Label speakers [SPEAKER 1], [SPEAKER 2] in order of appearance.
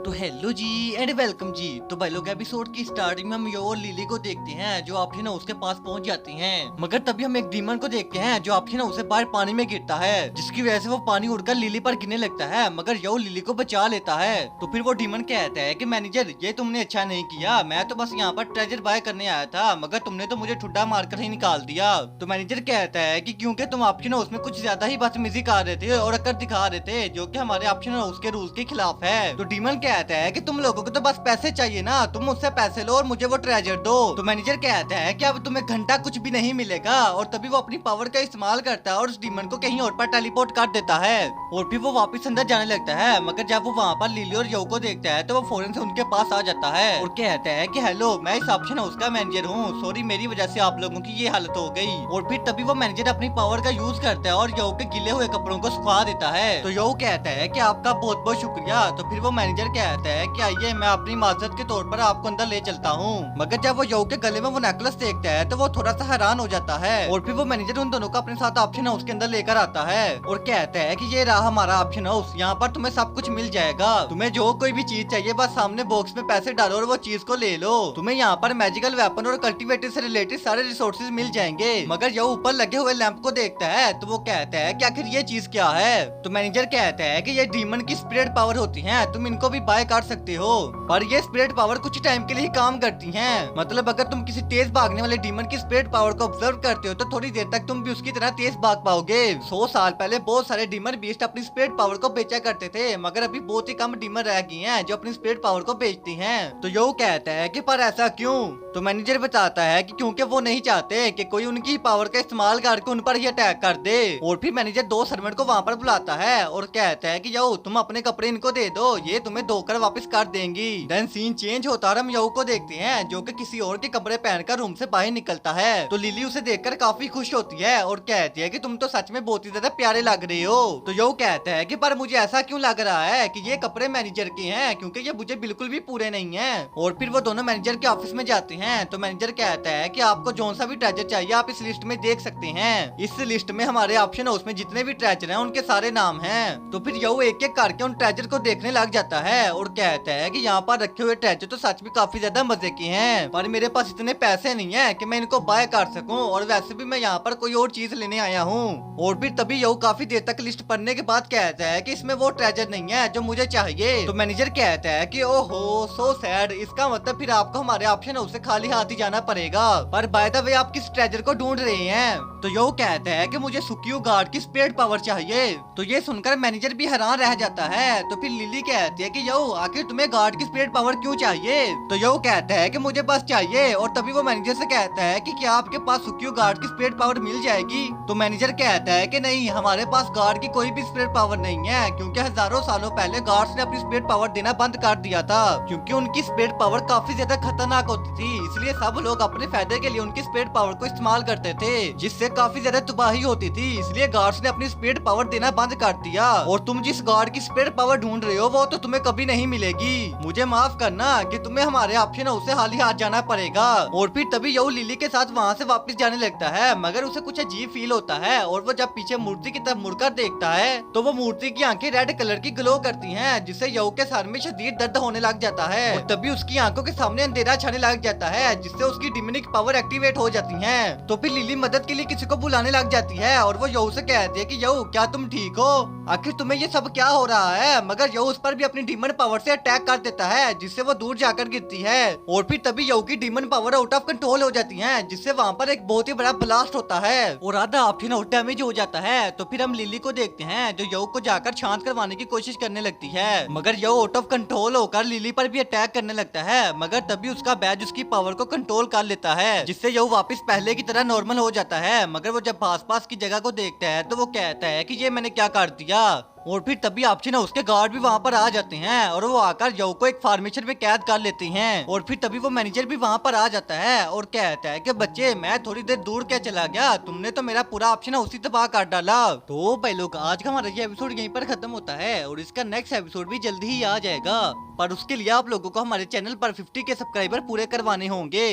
[SPEAKER 1] तो hello ji and welcome जी। तो भाई लोग एपिसोड की स्टार्टिंग में हम यो और लिली को देखते हैं जो आपकी ना उसके पास पहुंच जाती हैं। मगर तभी हम एक डीमन को देखते हैं जो आपकी ना उसे बाहर पानी में गिरता है, जिसकी वजह से वो पानी उड़कर लिली पर गिरने लगता है, मगर यो लिली को बचा लेता है। तो फिर वो डीमन कहता है कि मैनेजर ये तुमने अच्छा नहीं किया, मैं तो बस यहाँ पर ट्रेजर बाय करने आया था, मगर तुमने तो मुझे ठुड्डा मारकर ही निकाल दिया। तो मैनेजर कहता है कि क्योंकि तुम आपकी ना उसमें कुछ ज्यादा ही बदतमीजी कर रहे थे और अक्कर दिखा रहे थे, जो कि हमारे ऑप्शन और उसके रूल्स के खिलाफ है। तो डीमन कहता है कि तुम लोगों को तो बस पैसे चाहिए ना, तुम मुझसे पैसे लो और मुझे वो ट्रेजर दो। तो मैनेजर कहता है कि अब तुम्हें घंटा कुछ भी नहीं मिलेगा, और तभी वो अपनी पावर का इस्तेमाल करता है और उस डीमन को कहीं और पर टेलीपोर्ट कर देता है और फिर वो वापस अंदर जाने लगता है। मगर जब वो वहाँ पर लिली और यो को देखता है तो वो फौरन से उनके पास आ जाता है और कहता है कि हेलो, मैं इस ऑप्शन हाउस का मैनेजर हूँ, सॉरी मेरी वजह से आप लोगों की ये हालत हो गई। और फिर तभी वो मैनेजर अपनी पावर का यूज करता है और यो के गिले हुए कपड़ों को सुखा देता है। तो यो कहता है कि आपका बहुत बहुत शुक्रिया। तो फिर वो मैनेजर कहता है कि आइए मैं अपनी माजरत के तौर पर आपको अंदर ले चलता हूँ। मगर जब वो यो के गले में वो नेकलेस देखता है तो वो थोड़ा सा हैरान हो जाता है और फिर वो मैनेजर उन दोनों को अपने साथ ऑप्शन हाउस के अंदर लेकर आता है और कहता है कि ये रहा हमारा ऑप्शन हाउस, यहाँ पर तुम्हें सब कुछ मिल जाएगा, तुम्हें जो कोई भी चीज चाहिए बस सामने बॉक्स में पैसे डालो और वो चीज को ले लो। तुम्हें यहाँ पर मैजिकल वेपन और कल्टीवेटर से रिलेटेड सारे रिसोर्सेज मिल जाएंगे। मगर यो ऊपर लगे हुए लैंप को देखता है तो वो कहता है कि आखिर ये चीज क्या है। तो मैनेजर कहता है कि ये डीमन की स्पिरिट पावर होती है, तुम इनको भी बाय कर सकते हो, पर ये स्पिरिट पावर कुछ टाइम के लिए ही काम करती हैं। मतलब अगर तुम किसी तेज भागने वाले डीमन की स्पिरिट पावर को ऑब्जर्व करते हो तो थोड़ी देर तक तुम भी उसकी तरह तेज भाग पाओगे। 100 साल पहले बहुत सारे डीमन बीस्ट अपनी स्पिरिट पावर को बेचा करते थे, मगर अभी बहुत ही कम डीमन रह गई हैं जो अपनी स्पिरिट पावर को बेचती हैं। तो यो कहता है कि पर ऐसा क्यों। तो मैनेजर बताता है कि क्योंकि वो नहीं चाहते कि कोई उनकी पावर का इस्तेमाल करके उन पर ही अटैक कर दे। और फिर मैनेजर 2 सर्वेंट को वहाँ पर बुलाता है और कहता है कि यो तुम अपने कपड़े इनको दे दो, ये तुम्हें धोकर वापस कर देंगी। देन सीन चेंज होता है, हम यो को देखते हैं जो कि किसी और के कपड़े पहनकर रूम से बाहर निकलता है। तो लिली उसे देखकर काफी खुश होती है और कहती है कि तुम तो सच में बहुत ही ज्यादा प्यारे लग रहे हो। तो यो कहता है कि पर मुझे ऐसा क्यों लग रहा है कि ये कपड़े मैनेजर के हैं, क्योंकि ये मुझे बिल्कुल भी पूरे नहीं हैं। और फिर वो दोनों मैनेजर के ऑफिस में जाते हैं। तो मैनेजर कहता है कि आपको जो सा भी ट्रेजर चाहिए आप इस लिस्ट में देख सकते हैं। इस लिस्ट में हमारे ऑप्शन हाउस में जितने भी ट्रेजर हैं उनके सारे नाम हैं। तो फिर यो एक एक करके उन ट्रेजर को देखने लग जाता है और कहता है कि यहाँ पर रखे हुए ट्रेजर तो सच में काफी ज्यादा मजे के हैं, पर मेरे पास इतने पैसे नहीं है कि मैं इनको बाय कर सकूं, और वैसे भी मैं यहाँ पर कोई और चीज लेने आया हूँ। और फिर तभी यो काफी देर तक लिस्ट पढ़ने के बाद कहता है कि इसमें वो ट्रेजर नहीं है जो मुझे चाहिए। तो मैनेजर कहता है कि ओहो सो सैड, इसका मतलब फिर आपको हमारे ऑप्शन हाउस से खाली हाथ ही जाना पड़ेगा। पर बाय द वे आप किस ट्रेजर को ढूंढ रहे हैं। तो यो कहता है कि मुझे सुकियो गार्ड की स्पिरिट पावर चाहिए। तो ये सुनकर मैनेजर भी हैरान रह जाता है। तो फिर लिली कहती है कि यो आखिर तुम्हें गार्ड की स्पिरिट पावर क्यों चाहिए। तो यो कहता है कि मुझे बस चाहिए। और तभी वो मैनेजर से कहता है कि क्या आपके पास सुकियो गार्ड की स्पिरिट पावर मिल जाएगी। तो मैनेजर कहता है कि नहीं, हमारे पास गार्ड की कोई भी स्पिरिट पावर नहीं है, क्योंकि हजारों सालों पहले गार्ड्स ने अपनी स्पिरिट पावर देना बंद कर दिया था, क्योंकि उनकी स्पिरिट पावर काफी ज्यादा खतरनाक होती थी। इसलिए सब लोग अपने फायदे के लिए उनकी स्पिरिट पावर को इस्तेमाल करते थे, जिससे काफी ज्यादा तबाही होती थी। इसलिए गार्ड्स ने अपनी स्पिरिट पावर देना बंद कर दिया। और तुम जिस गार्ड की स्पिरिट पावर ढूंढ रहे हो वो तो तुम्हें कभी नहीं मिलेगी। मुझे माफ करना कि तुम्हें हमारे ऑप्शन हाउस से हाल ही हाथ जाना पड़ेगा। और फिर तभी यो लिली के साथ वहाँ से वापस जाने लगता है, मगर उसे कुछ अजीब फील होता है। और वो जब पीछे मूर्ति की तरफ मुड़कर देखता है तो वो मूर्ति की आंखें रेड कलर की ग्लो करती हैं, जिससे यो के सर में शदीद दर्द होने लग जाता है। और तभी उसकी आंखों के सामने अंधेरा छाने लग जाता है, जिससे उसकी डिमोनिक पावर एक्टिवेट हो जाती है। तो फिर लिली मदद के लिए किसी को बुलाने लग जाती है और वो यो से कहती है कि यो क्या तुम ठीक हो, आखिर तुम्हें ये सब क्या हो रहा है। मगर यो उस पर भी अपनी डीमन पावर से अटैक कर देता है, जिससे वो दूर जाकर गिरती है। और फिर तभी यो की demon power out of control हो जाती है, जिससे वहाँ पर एक बहुत ही बड़ा ब्लास्ट होता है और आधा ऑप्शन आउट डैमेज हो जाता है। तो फिर हम लिली को देखते हैं जो यो को जाकर शांत करवाने की कोशिश करने लगती है, मगर यो आउट ऑफ कंट्रोल होकर लिली पर भी अटैक करने लगता है। मगर तभी उसका बैज उसकी पावर को कंट्रोल कर लेता है, जिससे यो वापस पहले की तरह नॉर्मल हो जाता है। मगर वो जब आसपास की जगह को देखता है तो वो कहता है कि ये मैंने क्या कर दिया। और फिर तभी ऑप्शन उसके गार्ड भी वहाँ पर आ जाते हैं और वो आकर यो को एक फार्मेशन में कैद कर लेते हैं। और फिर तभी वो मैनेजर भी वहाँ पर आ जाता है और कहता है कि बच्चे मैं थोड़ी देर दूर क्या चला गया, तुमने तो मेरा पूरा ऑप्शन उसी तबाह कर डाला। तो भाई लोग आज का हमारा ये एपिसोड यहीं पर खत्म होता है और इसका नेक्स्ट एपिसोड भी जल्दी ही आ जाएगा, पर उसके लिए आप लोगों को हमारे चैनल पर 50 के सब्सक्राइबर पूरे करवाने होंगे।